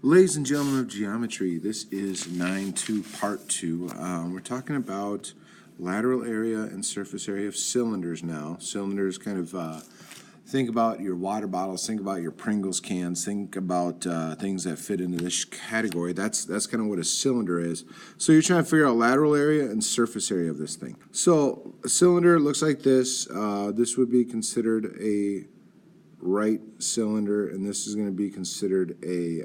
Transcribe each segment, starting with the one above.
Ladies and gentlemen of geometry, this is 9-2 part 2. We're talking about lateral area and surface area of cylinders now. Cylinders kind of, think about your water bottles, think about your Pringles cans, think about things that fit into this category. That's kind of what a cylinder is. So you're trying to figure out lateral area and surface area of this thing. So a cylinder looks like this. This would be considered a right cylinder, and this is going to be considered a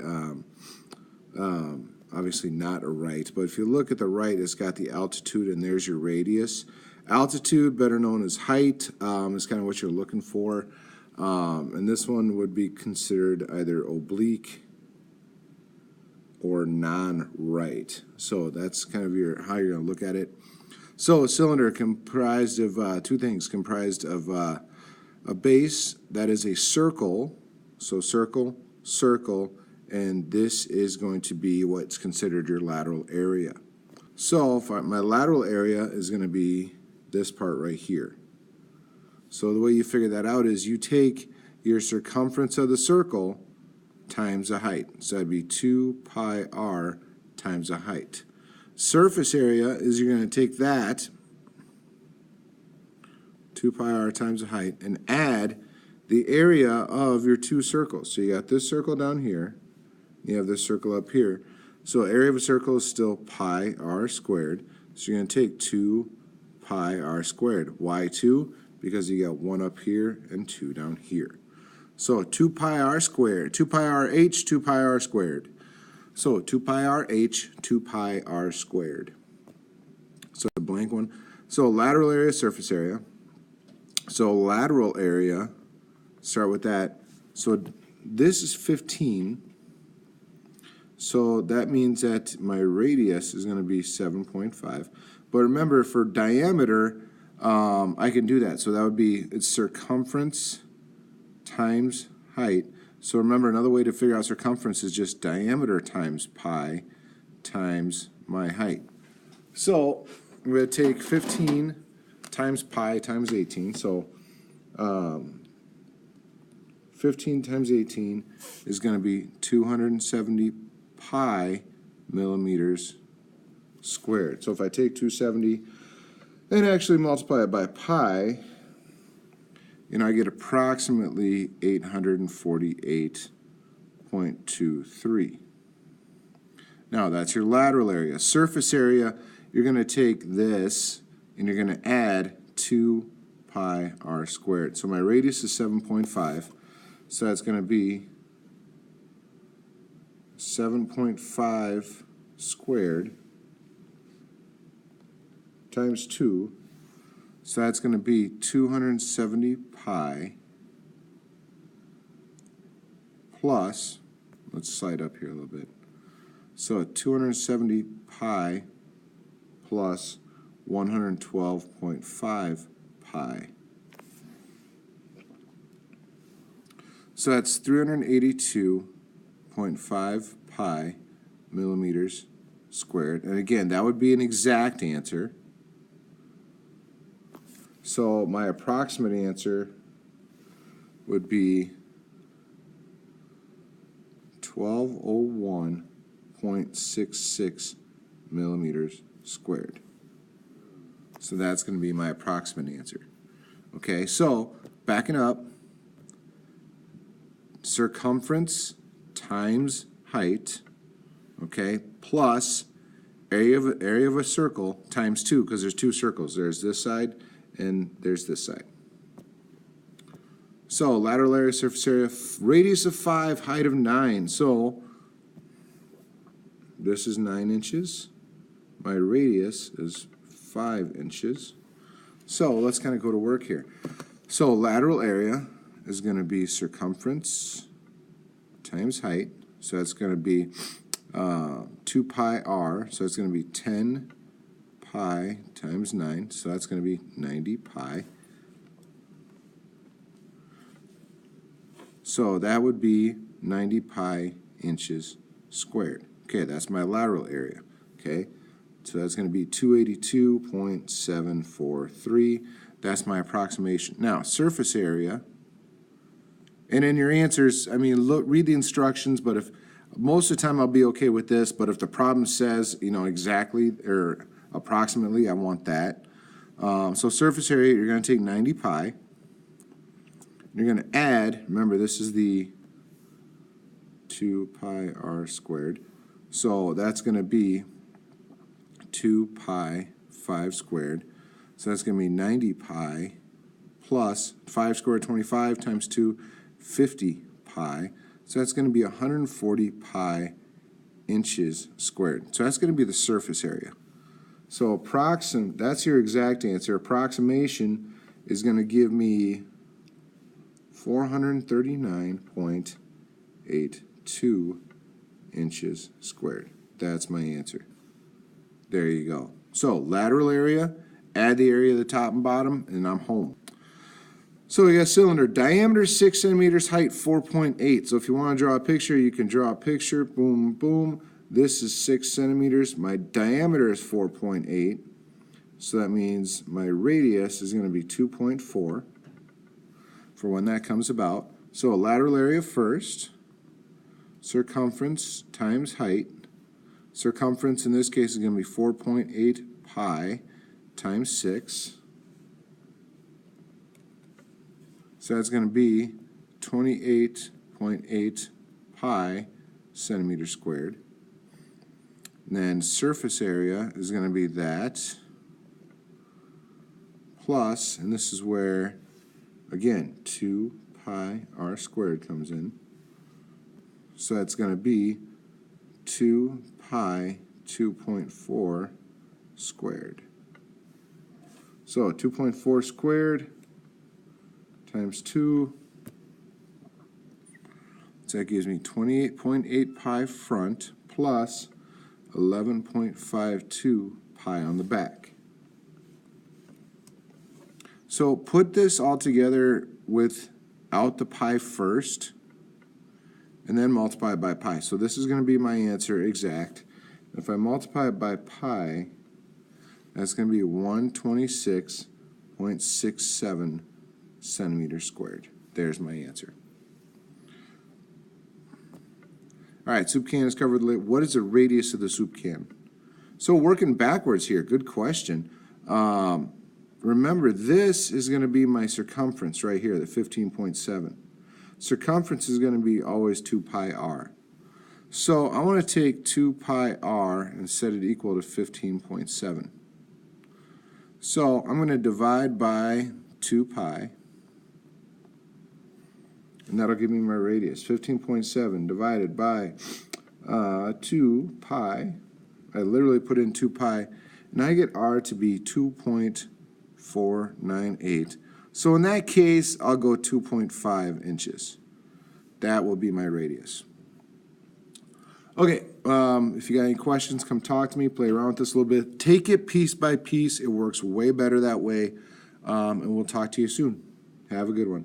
obviously not a right, but if you look at the right, it's got the altitude and there's your radius. Altitude, better known as height, is kind of what you're looking for, and this one would be considered either oblique or non-right. So that's kind of how you're going to look at it. So a cylinder comprised of two things, comprised of a base that is a circle, so circle, circle, and this is going to be what's considered your lateral area. So my lateral area is going to be this part right here. So the way you figure that out is you take your circumference of the circle times the height. So that'd be 2 pi r times the height. Surface area is you're going to take that 2 pi r times the height and add the area of your two circles. So you got this circle down here, you have this circle up here. So area of a circle is still pi r squared. So you're going to take 2 pi r squared. Why 2? Because you got 1 up here and 2 down here. So 2 pi r squared, 2 pi r h, 2 pi r squared. So 2 pi r h, 2 pi r squared. So a blank one. So lateral area, surface area. So lateral area, start with that. So this is 15. So that means that my radius is going to be 7.5. But remember, for diameter, I can do that. So that would be its circumference times height. So remember, another way to figure out circumference is just diameter times pi times my height. So I'm going to take 15 times pi times 18. So 15 times 18 is going to be 270 pi millimeters squared. So if I take 270 and actually multiply it by pi, I get approximately 848.23. Now that's your lateral area. Surface area, you're going to take this and you're going to add 2 pi r squared. So my radius is 7.5, so that's going to be 7.5 squared times 2, so that's going to be 270 pi plus, let's slide up here a little bit, so 270 pi plus 112.5 pi. So that's 382.5 pi millimeters squared. And again, that would be an exact answer. So my approximate answer would be 1201.66 millimeters squared. So that's going to be my approximate answer. Okay, so backing up, circumference times height, okay, plus area of a circle times 2, because there's two circles. There's this side and there's this side. So lateral area, surface area, radius of 5, height of 9. So this is 9 inches. My radius is 5 inches. So let's kind of go to work here. So lateral area is going to be circumference times height. So that's going to be 2 pi r. So it's going to be 10 pi times 9. So that's going to be 90 pi. So that would be 90 pi inches squared. Okay, that's my lateral area. Okay. So that's going to be 282.743. That's my approximation. Now, surface area, and in your answers, I mean, read the instructions, but if Most of the time I'll be okay with this, but if the problem says, exactly or approximately, I want that. So surface area, you're going to take 90 pi. You're going to add, remember this is the 2 pi r squared. So that's going to be 2 pi 5 squared. So that's going to be 90 pi plus 5 squared 25 times 2, 50 pi. So that's going to be 140 pi inches squared. So that's going to be the surface area. So that's your exact answer. Approximation is going to give me 439.82 inches squared. That's my answer. There you go. So lateral area, add the area of the top and bottom, and I'm home. So we got cylinder, diameter 6 centimeters, height 4.8. So if you want to draw a picture, you can draw a picture. Boom, boom. This is 6 centimeters. My diameter is 4.8. So that means my radius is going to be 2.4 for when that comes about. So a lateral area first, circumference times height. Circumference in this case is going to be 4.8 pi times 6. So that's going to be 28.8 pi centimeters squared. And then surface area is going to be that plus, and this is where, again, 2 pi r squared comes in. So that's going to be 2 pi 2.4 squared. So 2.4 squared times 2, so that gives me 28.8 pi front plus 11.52 pi on the back. So put this all together without the pi first, and then multiply it by pi. So this is going to be my answer exact. If I multiply it by pi, that's going to be 126.67 centimeters squared. There's my answer. All right, soup can is covered. What is the radius of the soup can? So working backwards here, good question. Remember, this is going to be my circumference right here, the 15.7. Circumference is going to be always 2 pi r. So I want to take 2 pi r and set it equal to 15.7. So I'm going to divide by 2 pi. And that'll give me my radius. 15.7 divided by 2 pi. I literally put in 2 pi. And I get r to be 2.498. So in that case, I'll go 2.5 inches. That will be my radius. Okay, if you got any questions, come talk to me. Play around with this a little bit. Take it piece by piece. It works way better that way. And we'll talk to you soon. Have a good one.